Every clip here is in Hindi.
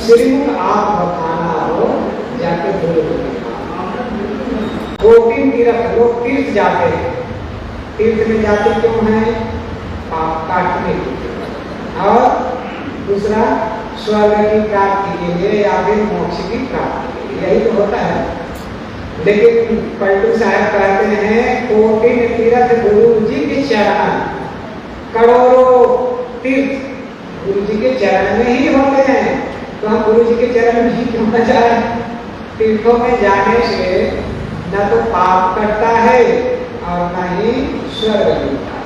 श्रीमुख आप बखाना हो जाके बोलो। कोटिन तीर्थ, लोग तीर्थ जाते हैं। तीर्थ में जाते क्यों हैं? पाप काटने के लिए, और दूसरा स्वर्ग की प्राप्ति के लिए या फिर मोक्ष की प्राप्ति के लिए, यही तो होता है। लेकिन पलटू साहब कहते हैं कोटिन तीर्थ गुरु जी के चरण, करोड़ों तीर्थ गुरु जी के चरण में ही होते हैं, तो हम गुरु जी के चरण में ही क्यों न जाए? तीर्थों में जाने से न तो पाप कटता है और न ही स्वर्ग मिलता है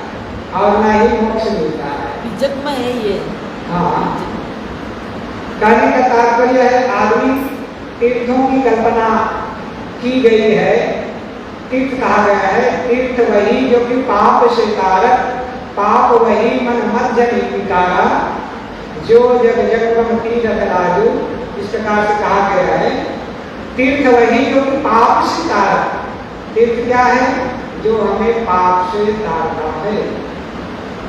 और न ही मोक्ष मिलता है। इज्जत में है ये। हाँ, कहने का तात्पर्य है आदमी तीर्थों की कल्पना की गई है। तीर्थ कहा गया है, तीर्थ वही जो कि पाप से कारक, पाप वही मन मध्य निकारा, जो जग जग तीर्थ राजू, इस प्रकार से कहा गया है। तीर्थ वही जो कि पाप से कारक, तीर्थ क्या है? जो हमें पाप से तारता है।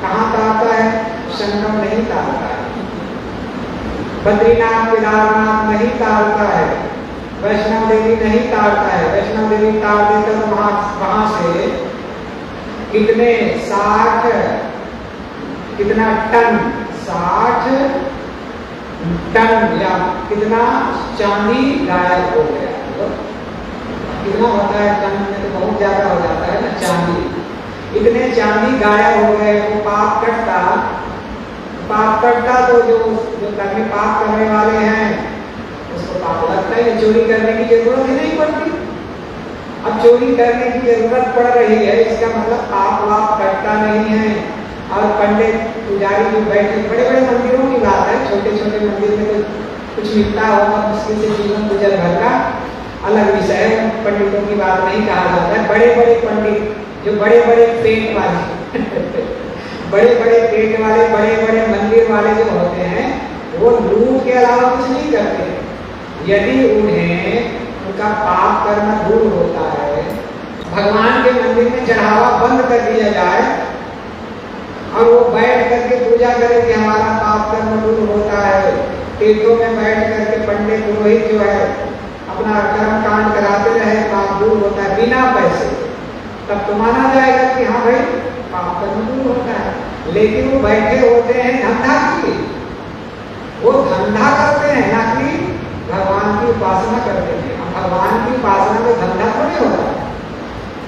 कहाँ तारता है? संगम नहीं तारता है, बद्रीनाथ केदारनाथ नहीं तारता है, वैष्णव देवी नहीं तारता है। वैष्णव देवी तार देता तो वहां से कितने 60 कितना टन 60 टन या कितना चांदी गायब हो गया। तो कितना होता है टन में? तो बहुत ज्यादा हो जाता है ना चांदी। इतने चांदी गायब हो गए। वो पाप कटता तो जो करने पाप करने वाले हैं उसको पाप लगता है। चोरी करने की जरूरत ही नहीं पड़ती। अब चोरी करने की जरूरत पड़ रही है, इसका मतलब पाप वाप कटता नहीं है। और पंडित पुजारी जो बैठे, बड़े बड़े मंदिरों की बात है, छोटे छोटे मंदिर में तो कुछ मिलता होगा, मुश्किल से जीवन गुजर भर का अलग विषय है, पंडितों की बात नहीं कहा जाता है। बड़े बड़े पंडित जो बड़े बड़े पेट वाले बड़े बड़े पेट वाले, बड़े बड़े मंदिर वाले जो होते हैं, वो लूट के अलावा कुछ नहीं करते। यदि उन्हें उनका पाप करना दूर होता है, भगवान के मंदिर में चढ़ावा बंद कर दिया जाए और वो बैठ करके पूजा करे कि हमारा पाप कर्म दूर होता है। तीर्थों में बैठ करके पंडित पुरोहित जो है अपना कर्म कांड कराते रहे, पाप दूर होता है बिना पैसे, तब तो माना जाएगा कि हाँ भाई पाप कर्म दूर होता है। लेकिन वो बैठे होते हैं धंधा के लिए, वो धंधा करते हैं, ना कि भगवान की उपासना करते हैं। भगवान की उपासना में धंधा थोड़ी होता है।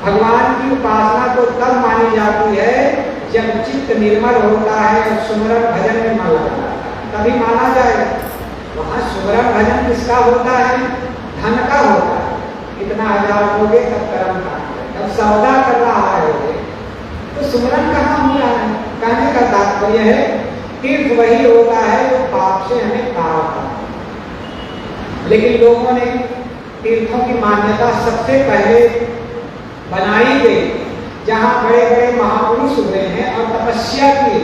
भगवान की उपासना तो तब मानी जाती है जब चित्त निर्मल होता है और सुमरन भजन में मन लगता है, तभी माना जाएगा। वहां सुमरन भजन किसका होता है? धन का होता है। इतना हजार लोगे तब कर्म का, तब सौदा कर रहा है, तो सुमरन कहाँ हुआ है? कहने का तात्पर्य है तीर्थ वही होता है जो पाप से हमें तारता है। लेकिन लोगों ने तीर्थों की मान्यता सबसे पहले बनाई गई जहां बड़े बड़े महापुरुष हुए हैं और तपस्या किए,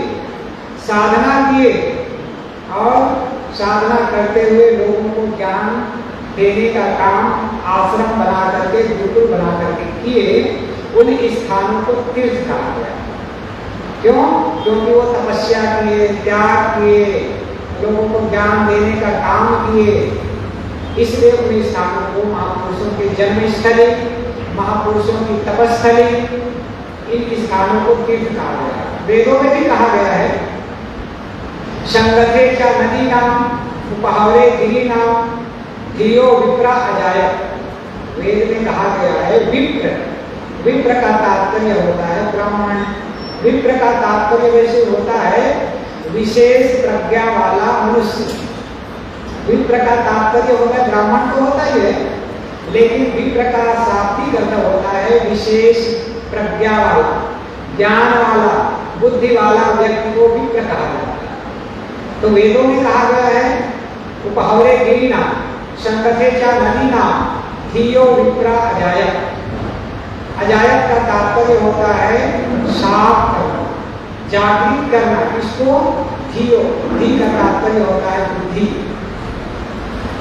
साधना किए, और साधना करते हुए लोगों को ज्ञान देने का काम आश्रम बना करके, गुरुकुल बना करके किए, उन स्थानों को तीर्थ कहा गया। क्यों? क्योंकि वो तपस्या किए, त्याग किए, लोगों को ज्ञान देने का काम किए, इसलिए उन स्थानों को महापुरुषों के जन्मस्थली, महापुरुषों की तपस्थली, इन स्थानों को तीर्थ कहा गया। वेदों में भी कहा गया है संगते च नदी नाम उपहारे गिरी नाम धियो विप्रा अजाय। वेद में कहा गया है विप्र, विप्र का तात्पर्य होता है ब्राह्मण। विप्र का तात्पर्य वैसे होता है विशेष प्रज्ञा वाला मनुष्य। विप्र का तात्पर्य होता है, ब्राह्मण तो होता ही है, लेकिन विप्र का शाब्दिक अर्थ होता है विशेष प्रज्ञा वाला, ज्ञान वाला, बुद्धि वाला व्यक्ति को विप्र कहा जाता है। तो वेदों में कहा गया है उपहरे गिरिना संगते च नदीना धियो विप्रा अजायत। अजायत का तात्पर्य होता है साफ करना, जागृत करना। इसको धियो, धी का तात्पर्य होता है बुद्धि।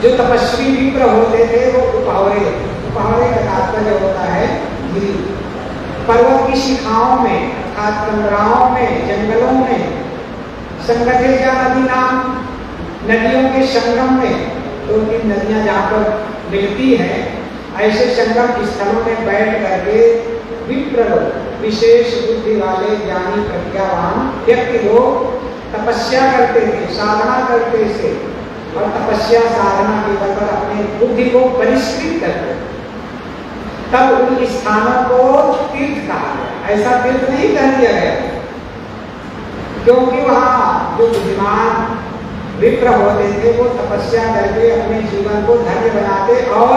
जो तपस्वी विप्र होते थे वो उपहरे, उपहरे का तात्पर्य होता है गिरी। पर्वत की शिखाओं में अर्थात कंदराओं में, जंगलों में संगठे जा नदी नाम नदियों के संगम में, 2-3 नदियां जहाँ पर मिलती हैं, ऐसे संगम स्थलों में बैठ करके विप्र विशेष बुद्धि वाले ज्ञानी प्रज्ञावान व्यक्ति लोग तपस्या करते थे, साधना करते थे, और तपस्या साधना के बल पर अपने बुद्धि को परिष्कृत करते, तब उन स्थानों को तीर्थ कहा गया। ऐसा तीर्थ नहीं कह दिया गया, क्योंकि वहां जो बुद्धिमान विप्र होते थे वो तपस्या करके अपने जीवन को धन्य बनाते और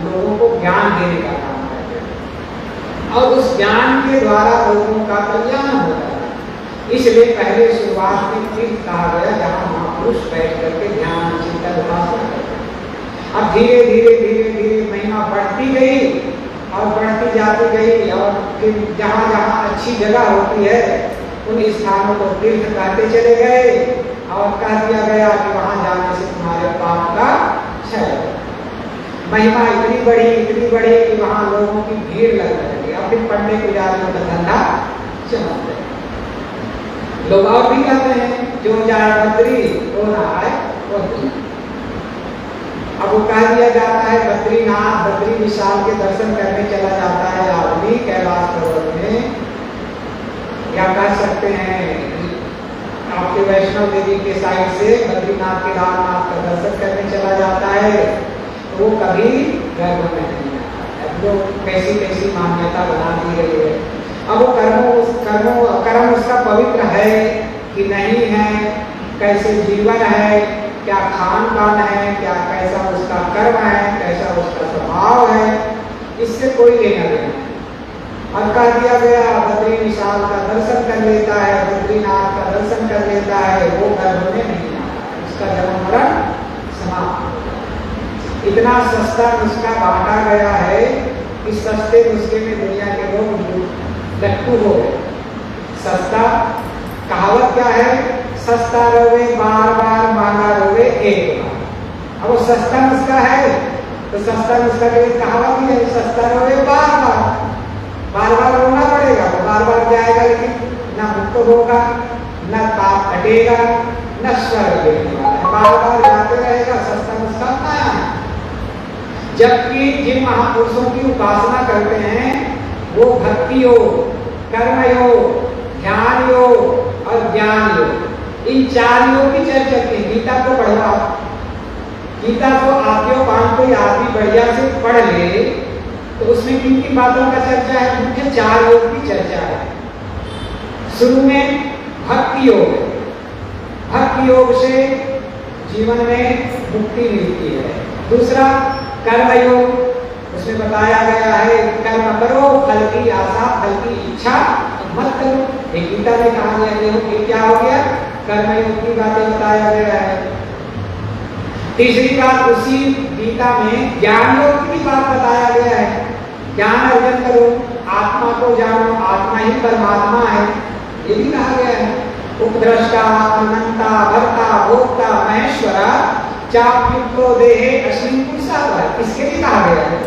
लोगों को ज्ञान देने का काम करते, और उस ज्ञान के द्वारा लोगों का कल्याण होता है। इसलिए पहले शुरुआत में तीर्थ कहा गया, जहाँ महापुरुष बैठ करके ध्यान चिंतन उपासना करते हैं। अब धीरे धीरे धीरे धीरे महिमा बढ़ती गई और बढ़ती जाती गई, और फिर जहाँ जहाँ अच्छी जगह होती है उन स्थानों को तीर्थ कहते चले गए, और कह दिया गया कि वहां जाने से तुम्हारे पाप का क्षय होगा। महिमा इतनी बड़ी कि वहां लोगों की भीड़ लगने लगी, और फिर पढ़ने पुजारियों का धंधा चमक गया। लोग और भी कहते हैं जो जाए बद्री वो ना आए बद्री। अब वो कह दिया जाता है बद्रीनाथ, बद्री विशाल के दर्शन करने चला जाता है आदमी कैलाश पर्वत में, या कह सकते हैं आपके वैष्णव देवी के साइड से बद्रीनाथ के रामनाथ का दर्शन करने चला जाता है, तो वो कभी गर्भ में नहीं आता है। वो कैसी कैसी मान्यता बना दी गई है। अब वो कर्म उसका पवित्र है कि नहीं है, कैसे जीवन है, क्या खान पान है, क्या कैसा उसका कर्म है, कैसा उसका स्वभाव है, इससे कोई लेना देना नहीं। और कह दिया गया बद्री विशाल का दर्शन कर लेता है, बद्रीनाथ का दर्शन कर लेता है, वो गर्भ में नहीं आता, उसका जन्म मरण समाप्त। इतना सस्ता नुस्खा बांटा गया है कि सस्ते नुस्खे में दुनिया के लोग लट्टू हो गए। सस्ता कहावत क्या है, सस्ता रोवे बार बार, महंगा रोवे एक बार। अब वो सस्ता नुस्खा है तो सस्ता नुस्खा के लिए कहावत ही है, सस्ता रोवे बार बार, बार बार रोना पड़ेगा तो बार बार जाएगा, लेकिन न मुक्त होगा, न पाप हटेगा, न स्वर्ग देने वाला है, बार बार जाते रहेगा। सस्ता नुस्खा नया है। जबकि जिन महापुरुषों की उपासना करते हैं वो भक्ति योग, कर्म योग, ध्यान योग और ज्ञान योग, इन 4 योग की चर्चा की। गीता को पढ़वा, गीता को आद्यो पान कोई आदमी बढ़िया से पढ़ ले तो उसमें किन किन बातों का चर्चा है, मुख्य 4 योग की चर्चा है। शुरू में भक्ति योग, भक्ति योग से जीवन में मुक्ति मिलती है। दूसरा कर्म योग, उसमें बताया गया है कर्म करो, फल की आशा, फल की इच्छा मत करो। गीता में कहा गया कि क्या हो गया, कर्म योग की बातें बताया गया है। तीसरी बात उसी गीता में ज्ञान योग की बात बताया गया है। ज्ञान अर्जन करो, आत्मा को जानो, आत्मा ही परमात्मा है, ये भी कहा गया है। उपद्रष्टा, अनंता, भर्ता, भोक्ता, महेश्वरा, चाप्युक्तो देहे अस्मिन् पुरुषाः, इसके लिए कहा गया है।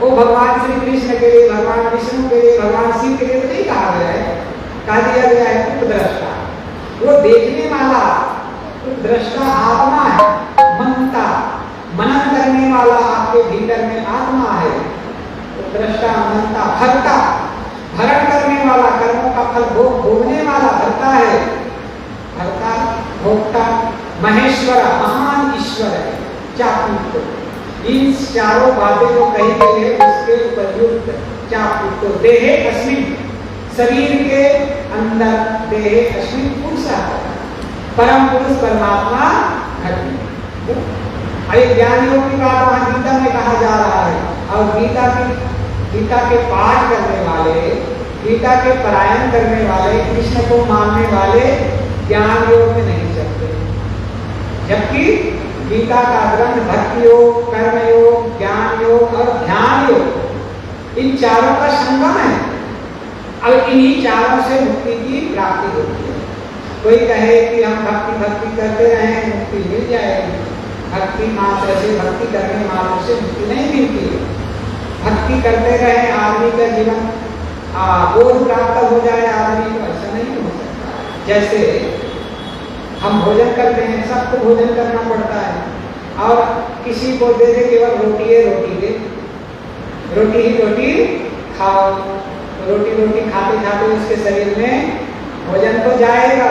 वो भगवान श्री कृष्ण के लिए, भगवान विष्णु के लिए, भगवान शिव के लिए नहीं कहा गया है। कहा दिया गया है उपद्रष्टा, वो देखने वाला, उपद्रष्टा आत्मा है, मनता, मनन करने वाला आपके भीतर में आत्मा है। उपद्रष्टा, मनता, भर्ता, भरण करने वाला, कर्मों का फल भोगने वाला भर्ता है, भर्ता, भोक्ता, महेश्वर, महान ईश्वर है, चाप्युक्तो। इन चारों बातें जो कही गई है उसके उपयुक्त चाप्युक्तो देहे अस्मिन्, शरीर के अंदर देहे अस्मिन् पुरुषः, परम पुरुष परमात्मा घट। अरे ज्ञानियों की बात वहां गीता में कहा जा रहा है, और गीता के पाठ करने वाले, गीता के पारायण करने वाले, कृष्ण को मानने वाले ज्ञान योग में नहीं चलते। जबकि गीता का ग्रंथ भक्ति योग, कर्म योग, ज्ञान योग और ध्यान योग, इन चारों का संगम है। अब इन्हीं चारों से मुक्ति की प्राप्ति होती है। कोई कहे कि हम भक्ति करते रहे मुक्ति मिल जाएगी, भक्ति मात्र से, भक्ति करने मात्र से मुक्ति नहीं मिलती है। भक्ति करते रहे आदमी का जीवन बोध प्राप्त हो जाए आदमी को, ऐसा नहीं हो सकता। जैसे हम भोजन करते हैं, सबको भोजन करना पड़ता है। और किसी को दे दे केवल रोटी है, रोटी दे, रोटी ही रोटी खाओ, रोटी रोटी खाते खाते उसके शरीर में भोजन तो जाएगा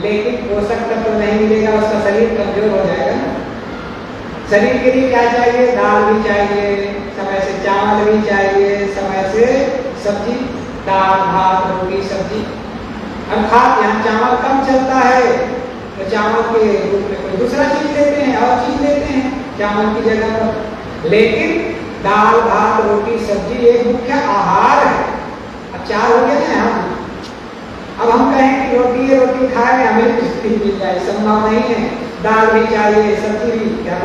लेकिन पोषक तत्व तो नहीं मिलेगा, उसका शरीर कमजोर हो जाएगा ना। शरीर के लिए क्या चाहिए? दाल भी चाहिए, समय से चावल भी चाहिए, समय से सब्जी, दाल भात रोटी सब्जी। अर्थात यहाँ चावल कम चलता है तो चावल के रूप में कोई दूसरा चीज लेते हैं और चीज लेते हैं चावल की जगह पर, लेकिन दाल भात रोटी सब्जी एक मुख्य आहार है। अब चार हो गए ना हम, अब हम कहें कि रोटी है रोटी खाए हमें कुछ मिल जाए, संभव नहीं है। दाल भी चाहिए सब्जी भी, क्या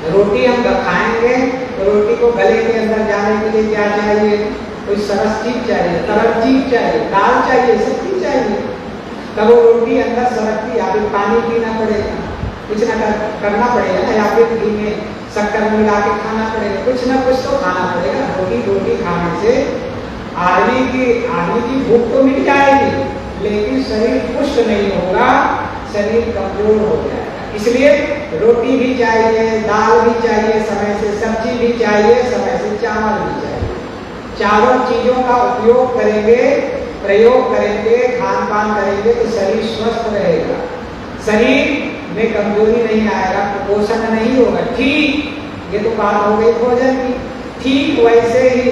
रोटी हम खाएंगे तो रोटी को गले के अंदर जाने के लिए क्या चाहिए? कोई सरस चीज चाहिए, तरल चीज चाहिए, दाल चाहिए, सब्जी चाहिए, तब वो रोटी अंदर सरकती। या फिर पानी पीना पड़ेगा, कुछ ना करना पड़ेगा ना, या फिर घी में शक्कर मिला के खाना पड़ेगा, कुछ ना कुछ तो खाना पड़ेगा। रोटी खाने से आदमी की भूख तो मिट जाएगी लेकिन शरीर पुष्ट नहीं होगा, शरीर कमजोर हो जाएगा। इसलिए रोटी भी चाहिए, दाल भी चाहिए, समय से सब्जी भी चाहिए, समय से चावल भी चाहिए। चारों चीजों का उपयोग करेंगे, प्रयोग करेंगे, खान पान करेंगे तो शरीर स्वस्थ रहेगा, शरीर में कमजोरी नहीं आएगा, कुपोषण नहीं होगा। ठीक, ये तो बात हो गई भोजन की। ठीक वैसे ही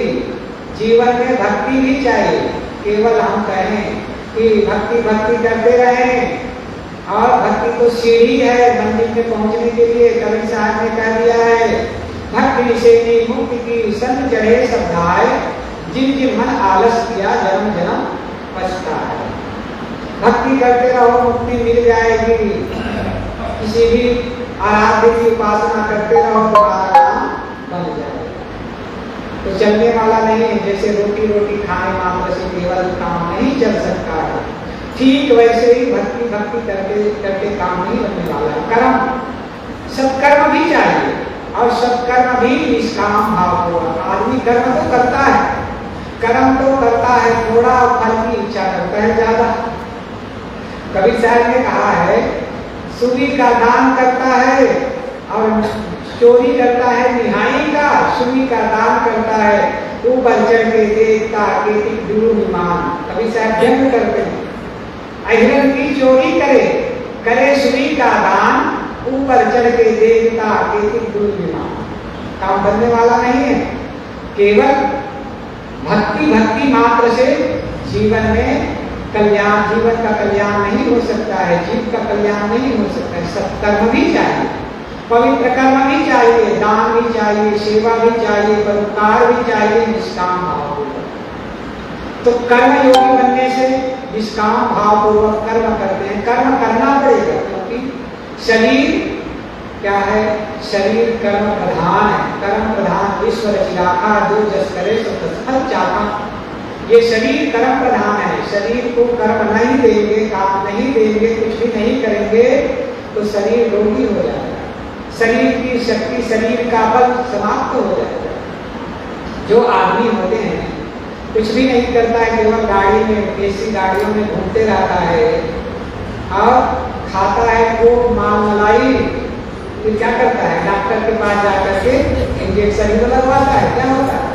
जीवन में भक्ति भी चाहिए। केवल हम कहें कि भक्ति भक्ति करते रहें, और भक्ति तो सीढ़ी है मंदिर में पहुंचने के लिए। कबीर साहब ने कह दिया है, भक्ति से मुक्ति की संग चढ़े श्रद्धाए, जिन जिन मन आलस किया जन्म जन्म पछताए। भक्ति करते रहो, मुक्ति मिल जाएगी। किसी भी आराध्य की उपासना करते रहो तो आराम बन जाएगा। तो चलने वाला नहीं है, जैसे रोटी रोटी खाने मात्र से केवल काम नहीं चल सकता है, ठीक वैसे ही भक्ति भक्ति करते करते काम नहीं बनने वाला है। कर्म, सत्कर्म भी चाहिए, और सत्कर्म भी निष्काम भाव होगा। आदमी कर्म तो करता है, कर्म तो करता है थोड़ा, और फल की इच्छा करता है ज्यादा। कबीर साहब ने कहा है, सुरी का दान करता है और चोरी करता है निहाई का, सुरी का दान करता है ऊपर चढ़ के देखता के दूर विमान। कबीर साहब व्यंग करते हैं, अहिरन की चोरी करे सुरी का दान, ऊपर चढ़ के देखता के दूर विमान। काम बनने वाला नहीं है। केवल भक्ति भक्ति मात्र से जीवन में कल्याण, जीवन का कल्याण नहीं हो सकता है, जीव का कल्याण नहीं हो सकता है। सत्कर्म भी चाहिए, पवित्र कर्म भी चाहिए, दान भी चाहिए, सेवा भी चाहिए, परोपकार भी चाहिए, निष्काम भाव पूर्वक। तो कर्म योगी बनने से निष्काम भाव पूर्वक कर्म करते हैं। कर्म करना पड़ेगा क्योंकि शरीर क्या है? शरीर कर्म प्रधान है। कर्म प्रधान ईश्वर चिराखा, जो जस करे सो तस फल चाखा। ये शरीर कर्म प्रधान है। शरीर को कर्म नहीं देंगे, काम नहीं देंगे, कुछ भी नहीं करेंगे तो शरीर रोगी हो जाएगा, शरीर की शक्ति, शरीर का बल समाप्त हो जाएगा। जो आदमी होते हैं कुछ भी नहीं करता है, केवल गाड़ी में, देसी गाड़ियों में घूमते रहता है और खाता है खूब माल मलाई, फिर क्या करता है? डॉक्टर के पास जाकर के इंजेक्शन ही तो लगवाता है, क्या होता है?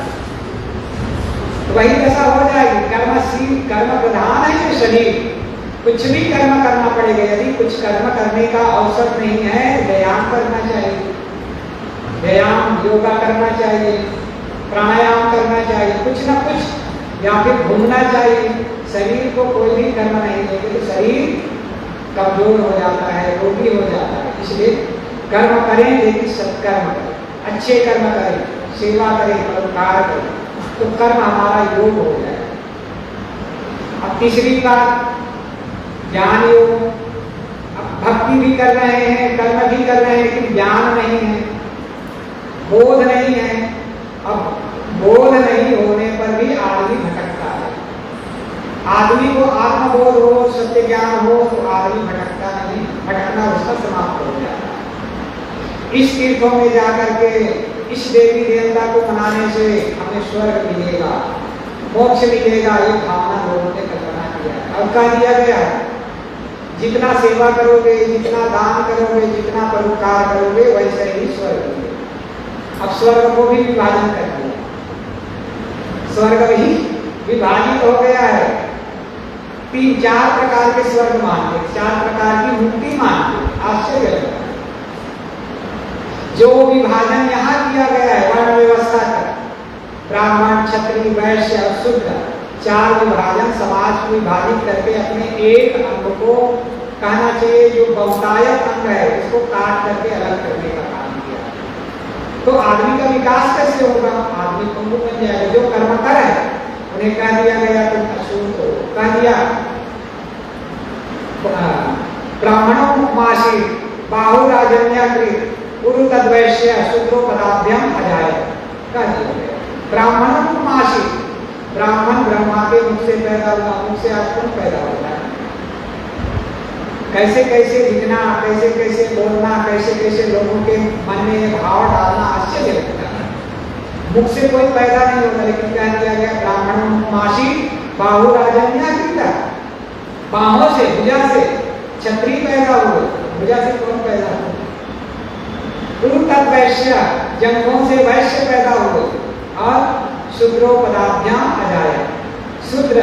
तो वही ऐसा हो जाएगी। कर्मशील, कर्म प्रधान है ये शरीर, कुछ भी कर्म करना पड़ेगा। यदि कुछ कर्म करने का अवसर नहीं है, व्यायाम करना चाहिए, व्यायाम योगा करना चाहिए, प्राणायाम करना चाहिए, कुछ ना कुछ, या फिर घूमना चाहिए। शरीर को कोई भी कर्म नहीं देंगे तो शरीर कमजोर हो जाता है, रोगी हो जाता है। इसलिए कर्म करें लेकिन सत्कर्म करें, अच्छे कर्म करें, सेवा करें, परोपकार करें, तो कर्म हमारा योग हो जाए। अब तीसरी बात, ज्ञान योग। अब भक्ति भी कर रहे हैं, कर्म भी कर रहे हैं, लेकिन ज्ञान नहीं है, बोध नहीं है। अब बोध नहीं होने पर भी आदमी भटकता है। आदमी को आत्मबोध हो, सत्य ज्ञान हो तो आदमी भटकता नहीं, भटकना उसका समाप्त हो जाता है। इस तीर्थों में जाकर के इस देवी देवता को मनाने से हमें स्वर्ग मिलेगा, मोक्ष मिलेगा, ये भावना लोगों ने कल्पना किया है। अब कह दिया गया है जितना सेवा करोगे, जितना दान करोगे, जितना परोपकार करोगे, वैसे ही स्वर्ग मिलेगा। अब स्वर्ग को भी विभाजन कर दिया, स्वर्ग भी विभाजित हो गया है। 3-4 प्रकार के स्वर्ग मानते, 4 प्रकार की मुक्ति मानते। आश्चर्य लगता है जो विभाजन यहाँ किया गया है वर्ण व्यवस्था का, ब्राह्मण, क्षत्रिय, वैश्य और शूद्र, 4 विभाजन समाज को विभाजित करके अपने एक अंग को, कहना चाहिए जो बहुतायत अंग है, उसको काट करके अलग करने का काम किया। तो आदमी का विकास कैसे होगा? आदमी पंगु बन जाएगा। जो कर्मकर है उन्हें कह दिया गया तुम अशुद्ध हो, कह दिया ब्राह्मणों मुखमाशी बाहुराजन्याकृत गुरु तद्वैश्य शूद्रो पदाभ्याम अजाय, कह दिया गया। ब्राह्मणों मुखमाशी, ब्राह्मण ब्रह्मा के मुख से पैदा हुआ, मुख से आज कौन पैदा होता है? कैसे कैसे दिखना, कैसे कैसे बोलना, कैसे कैसे लोगों के मन में भाव डालना, आश्चर्य लगता है। मुख से कोई पैदा नहीं होता, लेकिन क्या किया गया? ब्राह्मणों मुखमाशी बाहुराजन्याकृत, बाहों से, भुजा से क्षत्रिय पैदा हुए, भुजा से कौन पैदा हुआ? गुरु तद्वैश्य, जंगों से वैश्य पैदा हुए, और शूद्रो पदाभ्याम अजाय, शूद्र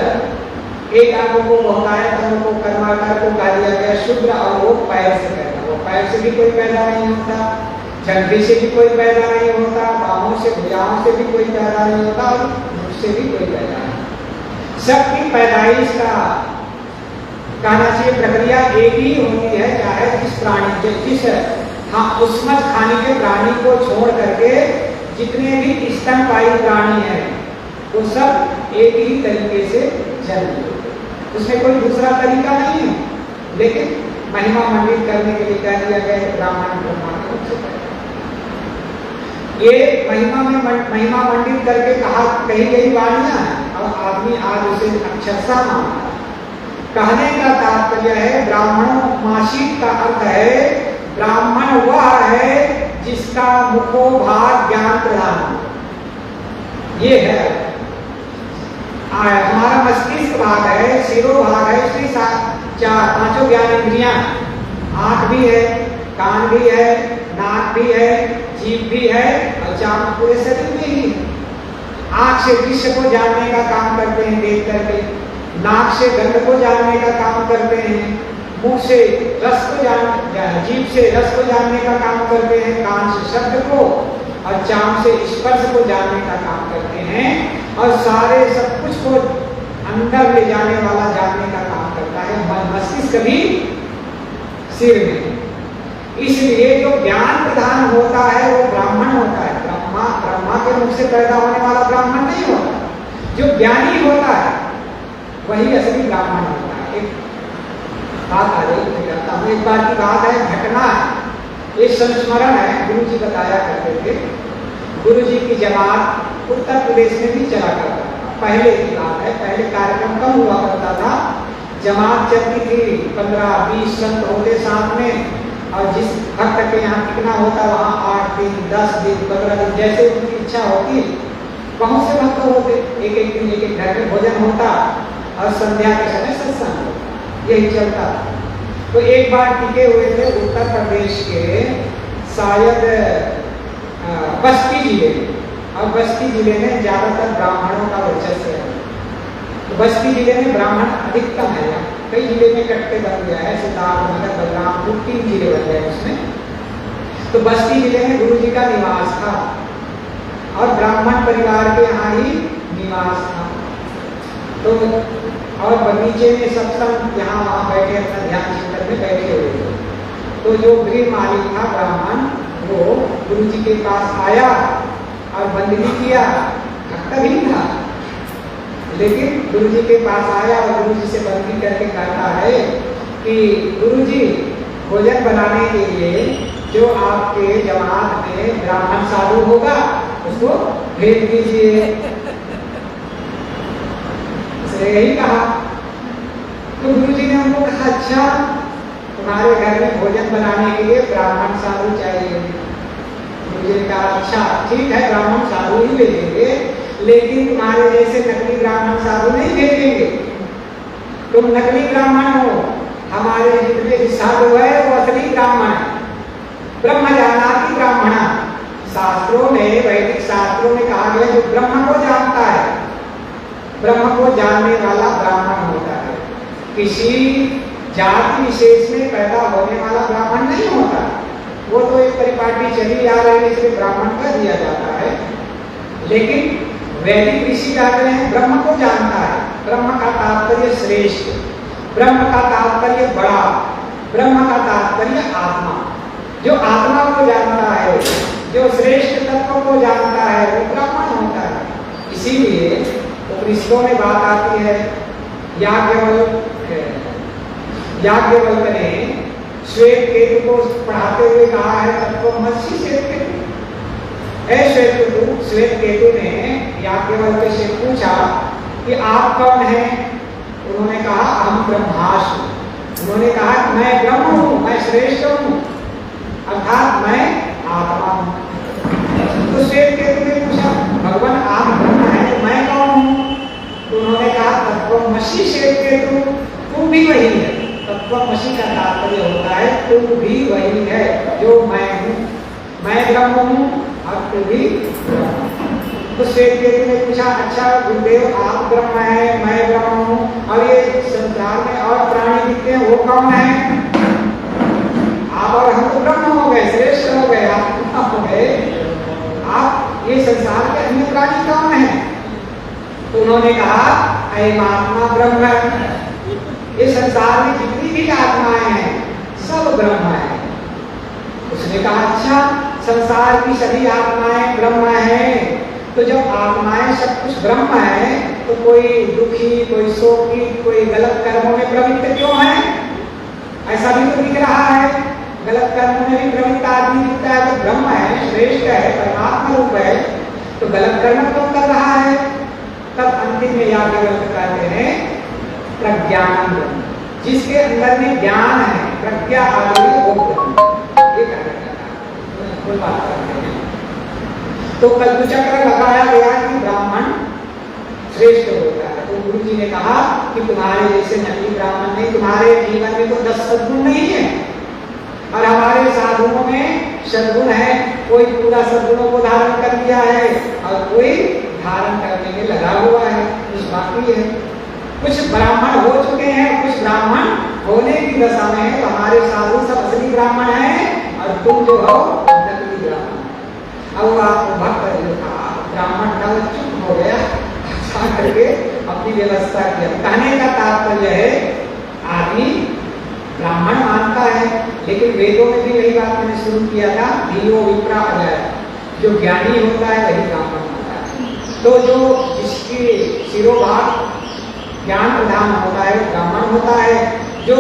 एक अंग को बहुतायत अंग को कर्माकार को कहा दिया गया शूद्र, और वो पैर से पैदा हुआ। पैर से भी कोई पैदा नहीं होता, जंघे से भी कोई पैदा नहीं होता, बाहों से, भुजाओं से भी कोई पैदा नहीं होता, और मुख से भी कोई पैदा नहीं। सबकी पैदाइश का कहना चाहिए प्रक्रिया एक ही होती है, चाहे जिस प्राणी, जिस उस्मत खाने के प्राणी को छोड़ करके जितने भी स्तनपायी प्राणी हैं वो सब एक ही तरीके से जन्म लेते, उसमें कोई दूसरा तरीका नहीं है। लेकिन महिमा मंडित करने के लिए कह दिया गया ब्राह्मण ब्रह्मा के मुख से पैदा। ये महिमा मंडित करके कही गई वाणियां हैं, और आदमी आज उसे अक्षरशः मानता है। कहने का तात्पर्य है ब्राह्मणों माशी का अर्थ है ब्राह्मण वह है जिसका मुखोभाग ज्ञान प्रदान हो। ये है हमारा मस्तिष्क भाग है, सिरो भाग है, इसमें 4-5 ज्ञान इंद्रियां, आंख भी है, कान भी है, नाक भी है, जीभ भी है, और 4 पूरे शरीर में ही। आंख से दृश्य को जानने का काम करते हैं देख करके, नाक से गंध को जानने का काम करते हैं, मुख से रस को जीभ से रस को जानने का काम करते हैं, कान से शब्द को, और चाम से स्पर्श को जानने का काम करते हैं, और सारे सब कुछ को अंदर ले जाने वाला जानने का काम करता है मस्तिष्क भी सिर में। इसलिए जो ज्ञान प्रधान होता है वो ब्राह्मण होता है। ब्रह्मा के मुख से पैदा होने वाला ब्राह्मण नहीं होता, जो ज्ञानी होता है वही असली ब्राह्मण होता है। एक बात आ रही करता हूँ, एक बार की बात है, घटना है, एक संस्मरण है। गुरु जी बताया करते थे, गुरु जी की जमात उत्तर प्रदेश में भी चला करता था। पहले की बात है, पहले कार्यक्रम कम हुआ करता था, जमात चलती थी, 15-20 संत होते साथ में, और जिस भक्त के यहाँ टिकना होता वहाँ 8 दिन, 10 दिन, 15 दिन, जैसे उनकी इच्छा होती, बहुत से भक्त होते। एक दिन एक घर में भोजन होता, और संध्या के समय सत्संग होता, यही चलता। तो एक बार टिके हुए थे उत्तर प्रदेश के शायद बस्ती जिले में, और बस्ती जिले में ज्यादातर ब्राह्मणों का वर्चस्व है। तो बस्ती जिले में ब्राह्मण अधिकतम है, कई जिले में कट्टे बन गया है, सिद्धार्थनगर, बलरामपुर, 3 जिले बन गए उसमें। तो बस्ती जिले में गुरु जी का निवास था, और ब्राह्मण परिवार के यहाँ ही निवास था। तो और बगीचे में सत्संग यहाँ वहाँ बैठे अपना ध्यान चिंतन में बैठे हुए थे। तो जो गृह मालिक था ब्राह्मण, वो गुरु जी के पास आया और बंदगी किया, भक्त भी था, लेकिन गुरु जी के पास आया और गुरु जी से बंदगी करके कहता है कि गुरु जी भोजन बनाने के लिए जो आपके जमात में ब्राह्मण साधु होगा उसको भेज दीजिए। यही कहा। तो गुरु जी ने उनको कहा, अच्छा तुम्हारे घर में भोजन बनाने के लिए ब्राह्मण साधु चाहिए। गुरु जी ने कहा, अच्छा ठीक है, ब्राह्मण साधु ही भेजेंगे, लेकिन तुम्हारे जैसे नकली ब्राह्मण साधु नहीं भेजेंगे। तुम नकली ब्राह्मण हो, हमारे जितने साधु है वो असली ब्राह्मण है, ब्रह्म जानाति ब्राह्मण। शास्त्रों में, वैदिक शास्त्रों में कहा गया जो ब्रह्म को जानता है, ब्रह्म को जानने वाला ब्राह्मण होता है। किसी जाति विशेष में पैदा होने वाला ब्राह्मण नहीं होता, वो तो एक परिपाटी चली आ रही है इसलिए ब्राह्मण कर दिया जाता है। लेकिन वैदिक ऋषि कहते हैं ब्रह्म को जानता है। ब्रह्म का तात्पर्य श्रेष्ठ, ब्रह्म का तात्पर्य बड़ा, ब्रह्म का तात्पर्य आत्मा। जो आत्मा को जानता है, जो श्रेष्ठ तत्व को जानता है, वो ब्राह्मण होता है। इसीलिए उपनिषदों में बात आती है, याज्ञवल्क्य ने श्वेत केतु को पढ़ाते हुए कहा है तत्वमसि श्वेत केतु। श्वेत केतु ने याज्ञवल्क्य से पूछा कि आप कौन हैं? उन्होंने कहा हम ब्रह्मास्मि। उन्होंने कहा कि मैं ब्रह्म हूँ, मैं श्रेष्ठ हूँ, अर्थात मैं आत्मा हूँ। तो श्वेत केतु ने पूछा भगवान आप ब्रह्म हैं तो मैं कौन हूँ? तो उन्होंने कहा तत्वमसि श्वेत केतु, तू भी वही है। तत्वमसि का तात्पर्य होता है तू भी वही है जो मैं हूँ, मैं ब्रह्म हूँ और तू भी ब्रह्म। तो श्वेत केतु ने पूछा अच्छा गुरुदेव आप ब्रह्म हैं, मैं ब्रह्म हूँ, और ये संसार में और प्राणी दिखते हैं वो कौन है? आप और हम तो ब्रह्म हो गए, श्रेष्ठ हो गए, आप हो गए, आप ये संसार के अन्य प्राणी कौन है? तो उन्होंने कहा अयम आत्मा ब्रह्म। ये संसार में जितनी भी आत्माएं हैं सब ब्रह्म है। उसने कहा अच्छा संसार की सभी आत्माएं ब्रह्म हैं, तो जब आत्माएं सब कुछ ब्रह्म है तो कोई दुखी, कोई शोकी, कोई गलत कर्मों में प्रवृत्त क्यों है? ऐसा भी तो दिख रहा है, गलत कर्मों में भी प्रवृत्त आदमी दिखता है। तो ब्रह्म है, श्रेष्ठ है, परमात्मा रूप है, तो गलत कर्म क्यों कर रहा है? तब अंतिम में याज्ञवल्क्य कहते हैं प्रज्ञान ब्रह्म, जिसके अंदर में ज्ञान है, प्रज्ञा आ गई वो ब्रह्म। ये कहना कोई बात करते हैं। तो कल्पचक्र लगाया गया कि ब्राह्मण श्रेष्ठ होता है। तो गुरु जी ने कहा कि तुम्हारे जैसे नकली ब्राह्मण नहीं, तुम्हारे जीवन में तो 10 सद्गुण नहीं है और हमारे साधुओं में सद्गुण है। कोई पूरा सद्गुणों को धारण कर लिया है और कोई धारण करने में लगा हुआ है, कुछ बाकी है। कुछ ब्राह्मण हो चुके हैं, कुछ ब्राह्मण होने की दशा में है। हमारे साधु सब असली ब्राह्मण हैं और तुम जो हो नकली ब्राह्मण। अब आपको भक्त जो था ब्राह्मण का चुप हो गया, करके अपनी व्यवस्था किया। कहने का तात्पर्य है आदमी ब्राह्मण मानता है, लेकिन वेदों में भी वही बात मैंने शुरू किया था, धीयो विप्रा अजय, जो ज्ञानी होता है वही ब्राह्मण होता है। तो जो जिसकी शिरोभाग ज्ञान प्रधान होता है ब्राह्मण होता है। जो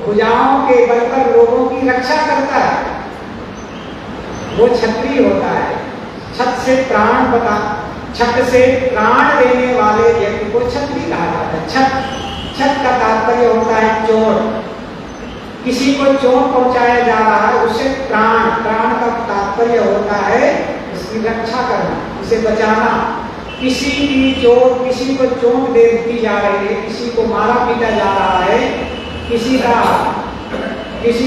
भुजाओं के बल पर लोगों की रक्षा करता है वो क्षत्रिय होता है। छत से प्राण बता, छत से प्राण देने वाले व्यक्ति को क्षत्रिय कहा जाता है। छत का तात्पर्य होता है चोट, किसी को चोट पहुंचाया जा रहा है उसे प्राण का तात्पर्य होता है उसकी रक्षा करना, उसे बचाना। किसी की चोट, किसी को चोट दे दी जा रही है, किसी को मारा पीटा जा रहा है, किसी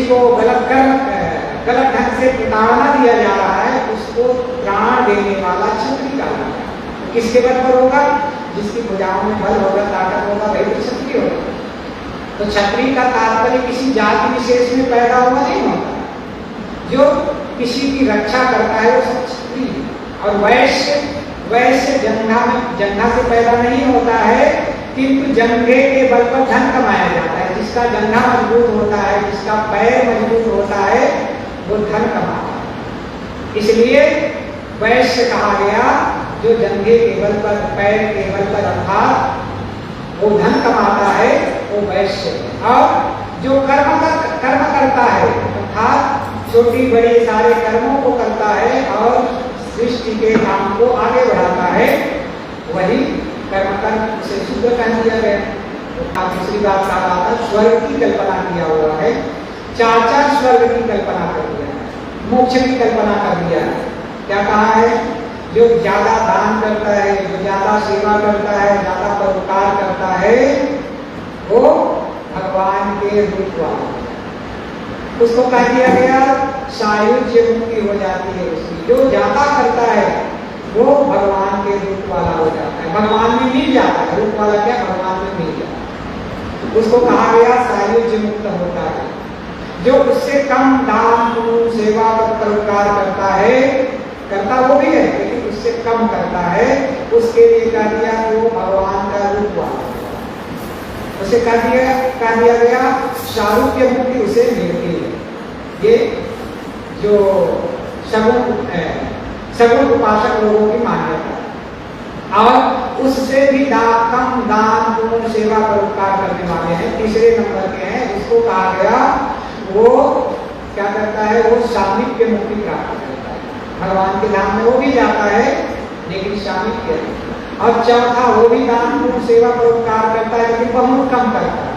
को गलत ढंग से प्रताड़ना दिया जा रहा है, उसको प्राण देने वाला क्षत्रिय कहा जाता है। किसके बल पर होगा? जिसकी भुजाओं में बल होगा, ताकत होगा, वही तो क्षत्रिय होगा। तो क्षत्रिय का तात्पर्य किसी जाति विशेष में पैदा हुआ नहीं होता, जो किसी की रक्षा करता है वो सब क्षत्रिय। और वैश्य जंघा से पैदा नहीं होता है, किंतु जंघे के बल पर धन कमाया जाता है। जिसका जंघा मजबूत होता है, जिसका पैर मजबूत होता है, वो धन कमाता है। इसलिए वैश्य कहा गया जो जंघे के बल पर, पैर के बल पर अर्थात वो धन कमाता है, वो वैश्य। और जो कर्म करता है अर्थात छोटी बड़ी सारे कर्मों को करता है और सृष्टि के काम को आगे बढ़ाता है, वही कर्म उसे शुद्ध कह दिया गया। दूसरी बात कहा था स्वर्ग की कल्पना किया हुआ है, चार स्वर्ग की कल्पना कर दिया है, मोक्ष की कल्पना कर दिया है। क्या कहा है? जो ज्यादा दान करता है, जो ज्यादा सेवा करता है, ज्यादा परोपकार करता है, वो भगवान के रूप वाला, उसको कह दिया गया सायुज्य मुक्ति हो जाती है उसकी। जो ज्यादा करता है वो भगवान के रूप वाला हो जाता है, भगवान में मिल जाता है। रूप वाला क्या, भगवान में मिल जाता है, उसको कहा गया सायुज्य मुक्त होता है। जो उससे कम दान पुण्य सेवा परोपकार करता है, करता वो भी है लेकिन उससे कम करता है, उसके लिए कह दिया वो भगवान का रूप वाला, उसे कह दिया गया सारूप्य मुक्ति उसे मिलती है। ये जो सगुण उपासक लोगों की मान्यता। और उससे भी कम दान पुण्य सेवा परोपकार करने वाले हैं, तीसरे नंबर के हैं, उसको कहा गया वो क्या करता है, वो सामीप्य मुक्ति प्राप्त करता है। भगवान के धाम में वो भी जाता है लेकिन सामीप्य। और चौथा वो भी दान पुण्य सेवा परोपकार करता है लेकिन बहुत कम करता है,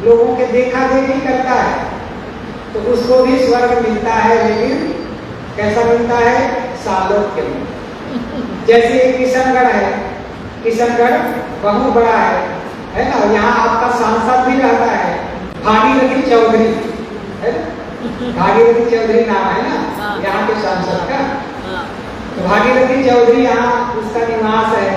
लोगों के देखा देखी करता है, तो उसको भी स्वर्ग मिलता है लेकिन कैसा मिलता है, सालोक्य में। जैसे एक किशनगढ़ है, किशनगढ़ बहुत बड़ा है ना, यहाँ आपका सांसद भी रहता है भागीरथी चौधरी, है ना, भागीरथी चौधरी नाम है ना यहाँ के सांसद का। तो भागीरथी चौधरी यहाँ उसका निवास है।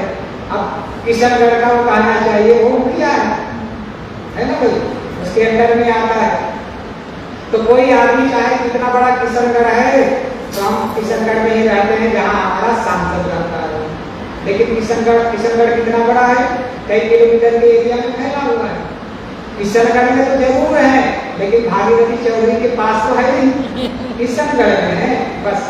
अब किशनगढ़ का वो कहना चाहिए वो मुखिया है ना भाई, उसके अंडर में आता है। तो कोई आदमी चाहे कितना बड़ा किशनगढ़ है तो हम किशनगढ़ में ही रहते हैं जहाँ हमारा सांसद रहता है, लेकिन किशनगढ़ कितना बड़ा है, कई किलोमीटर के एरिया में फैला हुआ है। किशनगढ़ में तो जरूर है लेकिन भागीरथी चौधरी के पास तो है नहीं, किशनगढ़ में है बस,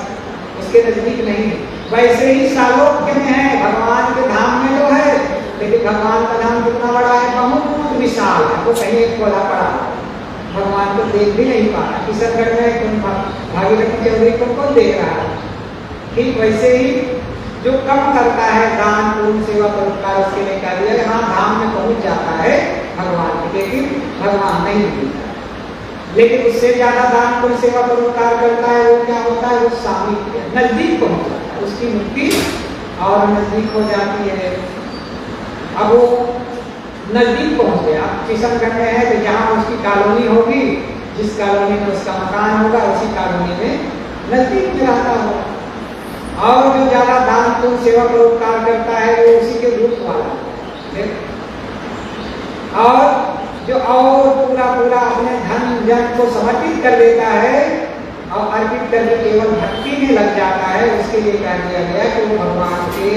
उसके नजदीक नहीं है। वैसे ही सालोक्य में है, भगवान के धाम में तो है लेकिन भगवान का धाम कितना बड़ा है, बहुत विशाल है, वो कहीं एक कोला पड़ा, भगवान को देख भी नहीं पा रहा। किशनगढ़ में भागीरथी चौधरी को कौन देख रहा है। ठीक वैसे ही जो कम करता है दान पुण्य सेवा परोपकार, उसके लिए कह दिया हाँ धाम में पहुंच जाता है भगवान के, लेकिन भगवान नहीं मिलता। लेकिन उससे ज्यादा दान पुण्य सेवा परोपकार करता है वो क्या होता है, वो सामीप्य नजदीक पहुंच जाता है, उसकी मुक्ति और नजदीक हो जाती है। अब वो नजदीक पहुंच गया, किशनगढ़ में है तो जहाँ उसकी कॉलोनी होगी, जिस कॉलोनी में उसका मकान होगा उसी कॉलोनी में नजदीक में रहता होगा। और जो ज्यादा दान पुण्य सेवा परोपकार करता है वो उसी के रूप वाला है। और जो और पूरा अपने धन जन को समर्पित कर देता है और अर्पित करके केवल भक्ति में लग जाता है, उसके लिए कह दिया गया कि वो भगवान के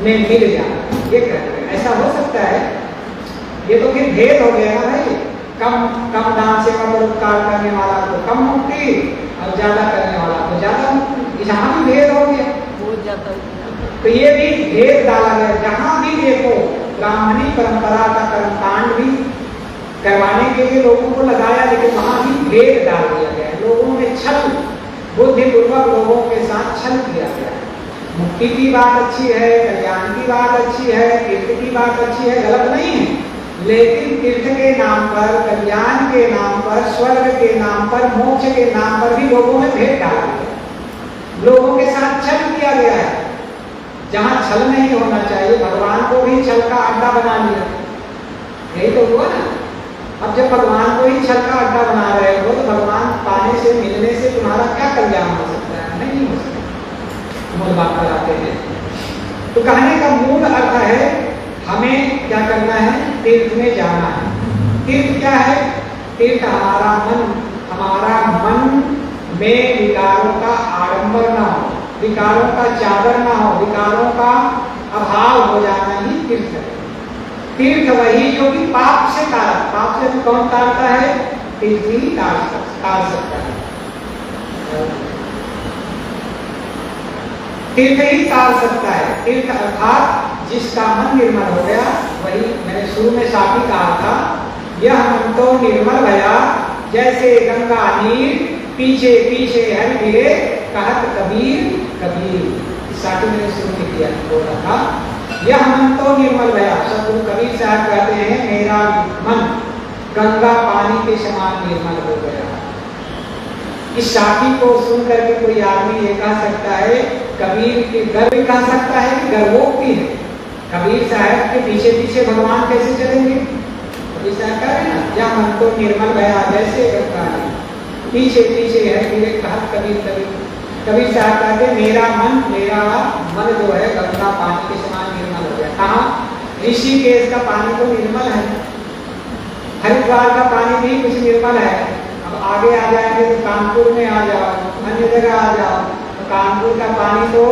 में मिल जाता है। ये कहते हैं ऐसा हो सकता है। ये तो फिर भेद हो गया ना भाई, कम दान सेवा परोपकार करने वाला को कम मुक्ति और ज्यादा करने वाला को ज्यादा मुक्ति, जहाँ भी भेद हो गया बहुत ज्यादा। तो ये भी भेद डाला गया, जहाँ भी देखो ब्राह्मणी परंपरा का कर्मकांड भी करवाने के लिए लोगों को लगाया, लेकिन वहां भी भेद डाल दिया गया, लोगों में छल, बुद्धिपूर्वक लोगों के साथ छल किया गया। मुक्ति की बात अच्छी है, कल्याण की बात अच्छी है, तीर्थ की बात अच्छी है, गलत नहीं है, लेकिन तीर्थ के नाम पर, कल्याण के नाम पर, स्वर्ग के नाम पर, मोक्ष के नाम पर भी लोगों में भेद डाला गया, लोगों के साथ छल किया गया है। जहां छल नहीं होना चाहिए, भगवान को भी छल का अड्डा बना लिया, यही तो हुआ ना। अब जब भगवान को ही छल का अड्डा बना रहे हो तो भगवान पाने से, मिलने से तुम्हारा क्या कल्याण हो सकता है, नहीं हो सकता। मूल बात कराते हैं। तो कहने का मूल अर्थ है हमें क्या करना है, तीर्थ में जाना है। तीर्थ क्या है, तीर्थ हमारा मन में विकारों का आडंबर ना हो, विकारों का चादर ना हो, विकारों का अभाव हो जाना ही तीर्थ है। तीर्थ वही जो कि पाप से तारक, पाप से कौन तारता है, तीर्थ ही तार सकता है, तीर्थ ही तार सकता है। तीर्थ अर्थात जिसका मन निर्मल हो गया, वही मैंने शुरू में साथ ही कहा था, यह मन तो निर्मल भया जैसे गंगा नीर, पीछे पीछे हर गिरे कहत कबीर कबीर। साथ मैंने शुरू में किया बोला था, यह मन तो निर्मल भया। सतगुरु कबीर साहब कहते हैं मेरा मन गंगा पानी के समान निर्मल हो गया। इस साथी को सुन करके कोई आदमी ये कह सकता है, कबीर के गर्व कह सकता है कि गर्वोक्ति है, कबीर साहब के पीछे पीछे भगवान कैसे चलेंगे, ऐसा करे ना, या मन को निर्मल भया जैसे गंगा नदी। पीछे पीछे है फिर कहा कबीर कबीर कबीर साहब कहते मेरा मन जो है गंगा पानी के समान निर्मल हो गया। कहाँ? ऋषिकेश का पानी तो निर्मल है, हरिद्वार का पानी भी कुछ निर्मल है। अब आगे आ जाएंगे तो कानपुर में आ जाओ, अन्य जगह आ जाओ, तो कानपुर का पानी तो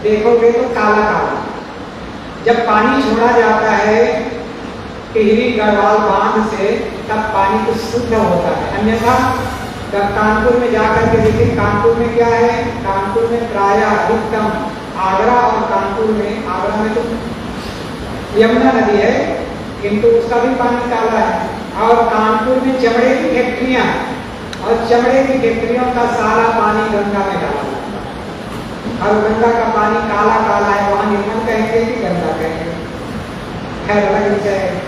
देखोगे तो काला काला। जब पानी छोड़ा जाता है टिहरी गढ़वाल बांध से तब पानी कुछ शुद्ध होता है, अन्यथा जब कानपुर में जाकर के देखें, कानपुर में क्या है, कानपुर में प्रायः अधिकतम आगरा और कानपुर में, आगरा में तो यमुना नदी है किंतु उसका भी पानी काला है, और कानपुर में चमड़े की फैक्ट्रियां, और चमड़े की फैक्ट्रियों का सारा पानी गंगा में डाला जाता है, और गंगा का पानी काला काला है। वहां निर्मल कहेंगे कि गंगा कहेंगे, खैर अलग विषय है,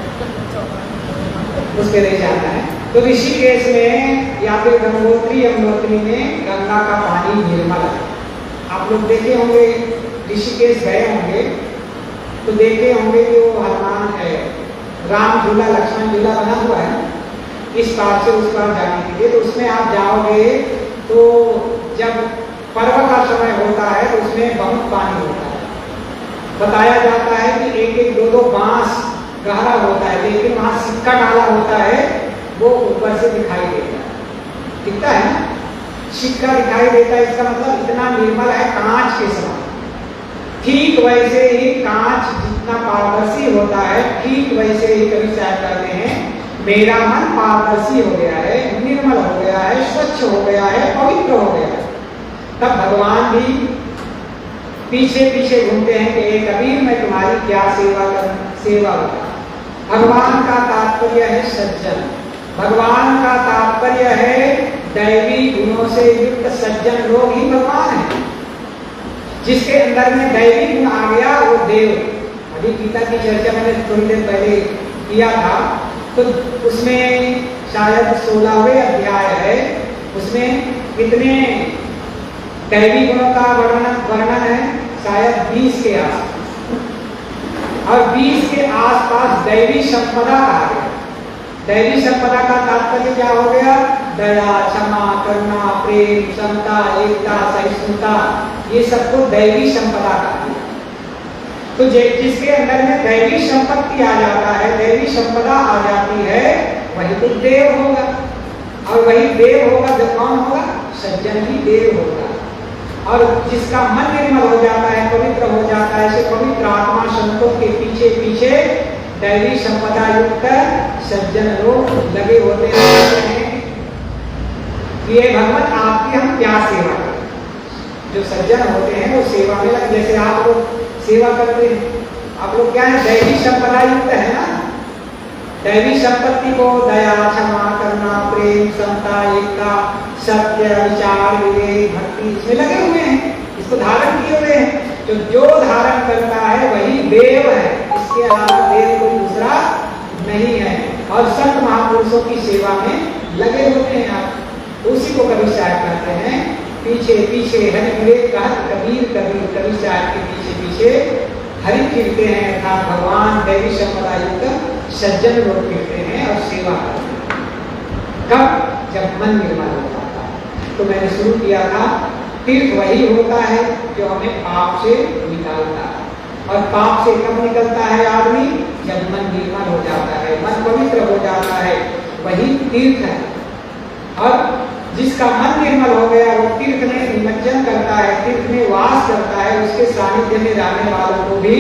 उसके लिए जाना है। तो ऋषिकेश में या फिर गंगोत्री यमुनोत्री में गंगा का पानी निर्मल है। आप लोग देखे होंगे, ऋषिकेश गए होंगे तो देखे होंगे कि वो हनुमान है, राम झूला लक्ष्मण झूला बना हुआ है इस पार से उस पार जाने के लिए। तो उसमें आप जाओगे तो जब पर्व का समय होता है तो उसमें बहुत पानी होता है। बताया जाता है कि एक एक दो दो बांस गहरा होता है, लेकिन वहां सिक्का डाला होता है, वो ऊपर से दिखाई देता है, दिखता है ना, सिक्का दिखाई देता है। इसका मतलब इतना निर्मल है, कांच के समान। ठीक वैसे ही कांच जितना पारदर्शी होता है, ठीक वैसे ही कवि साहब कहते हैं मेरा मन पारदर्शी हो गया है, निर्मल हो गया है, स्वच्छ हो गया है, पवित्र हो गया है। तब भगवान भी पीछे पीछे घूमते हैं कि ए कबीर मैं तुम्हारी क्या सेवा होगा। भगवान का तात्पर्य है सज्जन, भगवान का तात्पर्य है दैवी गुणों से युक्त सज्जन लोग ही भगवान है। जिसके अंदर में दैवी गुण आ गया वो देव। अभी गीता की चर्चा मैंने थोड़ी देर पहले किया था, तो उसमें शायद 16वें अध्याय है, उसमें कितने दैवी गुणों का वर्णन है, शायद 20 के आसपास, और 20 के आसपास दैवी संपदा आ गया। दैवी संपदा का तात्पर्य क्या हो गया? दया, क्षमा, करुणा, प्रेम, समता, एकता, सहिष्णुता, ये सबको दैवी संपदा कहा गया। तो जिसके अंदर में दैवी संपत्ति आ जाता है, दैवी संपदा आ जाती है, वही तो देव होगा। और वही देव होगा जब कौन होगा? सज्जन ही देव होगा। और जिसका मन निर्मल हो जाता है, पवित्र हो जाता है, ऐसे पवित्र आत्मा संतों के पीछे पीछे दैवी संपदा युक्त सज्जन लोग लगे होते हैं कि ये भगवान आपकी हम क्या सेवा करें। जो सज्जन होते हैं वो सेवा में लगे, जैसे आप लोग सेवा करते हैं, आप लोग क्या है? दैवी संपदा युक्त है ना। दैवी संपत्ति को दया, क्षमा, करुणा, प्रेम, समता, एकता, सत्य, विचार, विवेक, भक्ति, इसमें लगे हुए हैं, इसको धारण किए हुए हैं। तो जो धारण करता है वही देव है, इसके अलावा देव कोई दूसरा नहीं है। और संत महापुरुषों की सेवा में लगे होते हैं आप, उसी को कवि साहब कहते हैं पीछे पीछे हरि विवेक कहा कबीर कबीर। कवि साहब के पीछे पीछे हरि फिरते हैं, अर्थात भगवान दैवी संपदा युक्त सज्जन लोग फिरते हैं और सेवा करते हैं। कब? जब मन निर्मल हो जाता है। तो मैंने शुरू किया था, तीर्थ वही होता है जो हमें पाप से निकालता है। और पाप से कब निकलता है आदमी? जब मन निर्मल हो जाता है, मन पवित्र हो जाता है, वही तीर्थ है। और जिसका मन निर्मल हो गया वो तीर्थ में निमज्जन करता है, तीर्थ में वास करता है, उसके सानिध्य में रहने वालों को भी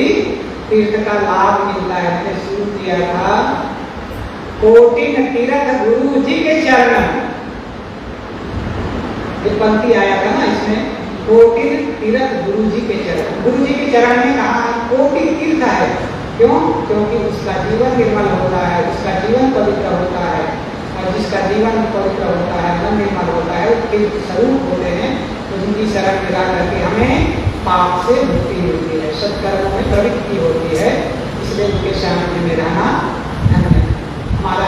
तीर्थ का लाभ मिलता है। मैंने शुरू किया था कोटिन तीर्थ गुरु जी के चरण, एक पंक्ति आया था ना इसमें, कोटिन तीर्थ गुरु जी के चरण। गुरु जी के चरण में कहा कोटि तीर्थ है, क्यों? क्योंकि उसका जीवन निर्मल होता है, उसका जीवन पवित्र होता है, और जिसका जीवन पवित्र होता है, मन निर्मल होता है, वो तीर्थ स्वरूप होते हैं। तो जिनकी शरण में जाकर के हमें पाप से मुक्ति मिलती है, सत्कर्मों में प्रवृत्ति होती है। इसलिए उनके सानिध्य में रहना हमारा